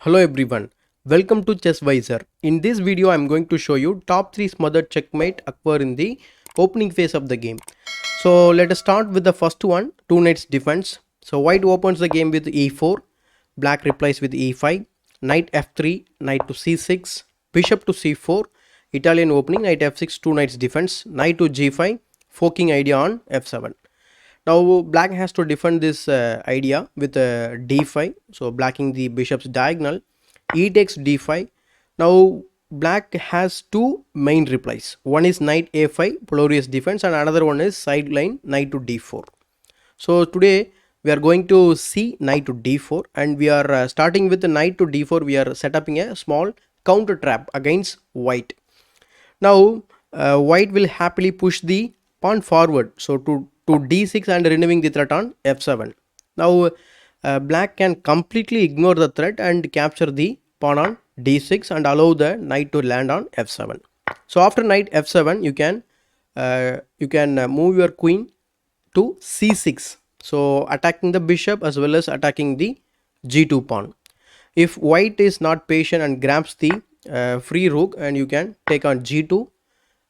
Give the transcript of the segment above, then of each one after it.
Hello everyone, welcome to ChessVisor. In this video I am going to show you top 3 smothered checkmate occur in the opening phase of the game. So let us start with the first one, 2 knights defense. So white opens the game with e4, black replies with e5, knight f3, knight to c6, bishop to c4, Italian opening, knight f6, 2 knights defense, knight to g5, forking idea on f7. Now black has to defend this idea with d5, so blocking the bishop's diagonal. E takes d5. Now black has two main replies. One is knight a5, glorious defense, and another one is sideline knight to d4. So today we are going to see knight to d4, and we are starting with the knight to d4. We are setting a small counter trap against white. Now white will happily push the pawn forward, so to d6 and renewing the threat on f7. Now black can completely ignore the threat and capture the pawn on d6 and allow the knight to land on f7. So after knight f7 you can move your queen to c6, so attacking the bishop as well as attacking the g2 pawn. If white is not patient and grabs the free rook, and you can take on g2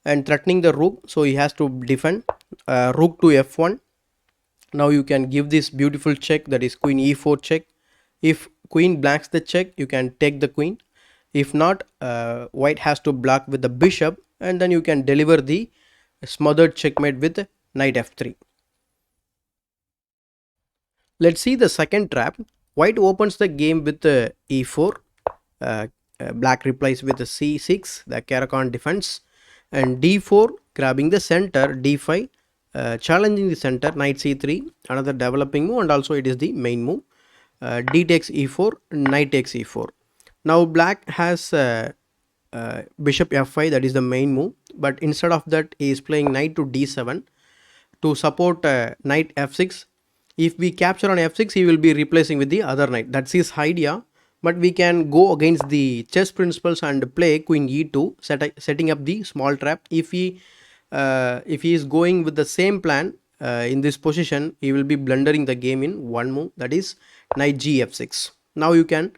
and threatening the rook, so he has to defend rook to f1. Now you can give this beautiful check, that is queen e4 check. If queen blanks the check, you can take the queen. If not, white has to block with the bishop, and then you can deliver the smothered checkmate with knight f3. Let's see the second trap. White opens the game with e4, black replies with c6, the Caracan defense, and d4 grabbing the center, d5 challenging the center, knight c3, another developing move, and also it is the main move. D takes e4, knight takes e4. Now black has bishop f5, that is the main move, but instead of that he is playing knight to d7 to support knight f6. If we capture on f6, he will be replacing with the other knight. That's his idea, but we can go against the chess principles and play queen e2, setting up the small trap. If he is going with the same plan in this position, he will be blundering the game in one move, that is knight g f6. Now you can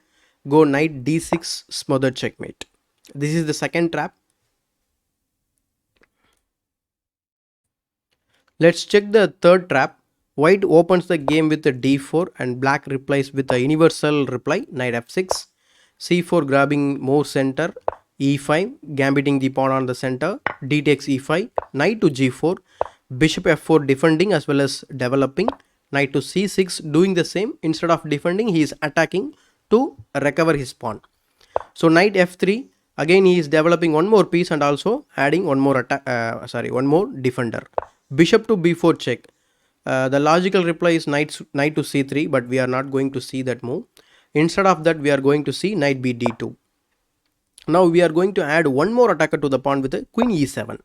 go knight d6 smothered checkmate. This is the second trap. Let's check the third trap. White opens the game with the d4 and black replies with a universal reply, knight f6, c4 grabbing more center, e5 gambiting the pawn on the center, d takes e5, knight to g4, bishop f4 defending as well as developing, knight to c6 doing the same. Instead of defending, he is attacking to recover his pawn. So knight f3, again he is developing one more piece and also adding one more one more defender. Bishop to b4 check. The logical reply is knight to c3, but we are not going to see that move. Instead of that, we are going to see knight b d2. Now we are going to add one more attacker to the pawn with a queen e7.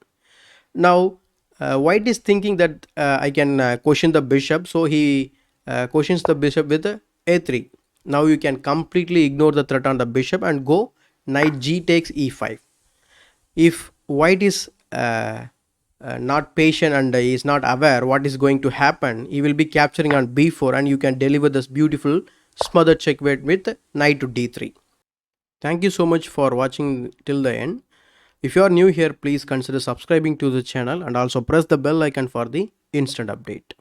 Now white is thinking that I can question the bishop, so he questions the bishop with a3. Now you can completely ignore the threat on the bishop and go knight g takes e5. If white is not patient and is not aware what is going to happen, he will be capturing on b4, and you can deliver this beautiful smothered checkmate with knight to d3. Thank you so much for watching till the end. If you are new here, please consider subscribing to the channel and also press the bell icon for the instant update.